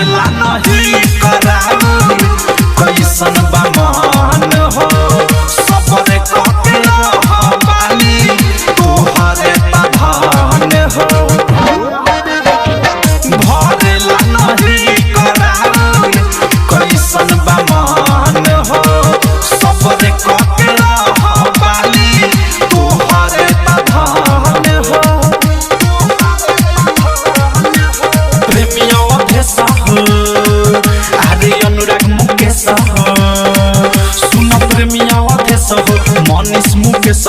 भरेला नहीं कराऊ कैसन बा मन हो सबरे काके बानी तोहरे तधान हो भरेला नहीं कराऊ कैसन बा मन हो सबरे काके बानी तोहरे तधान हो प्रेमियों भेष अरे अनुराग मुकेश सुन प्रेमियों भेष मनीष मुकेश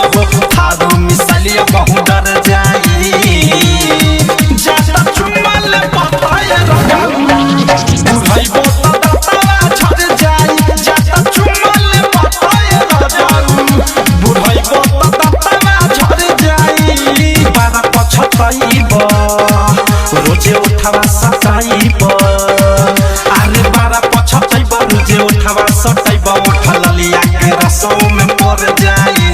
थारू मिसालिया बहु डर जाई जाता चुमाले बताए बुढ़ाई बोता दाता छड़ जाई जाता चुमाले बताए बुढ़ाई बोता दाता छड़ जाई बारा पछताईब रोजे उठावा सताईब अरे बारा पछताईब रोजे उठावा सताईब उठल लिया के रसों में पड़ जाई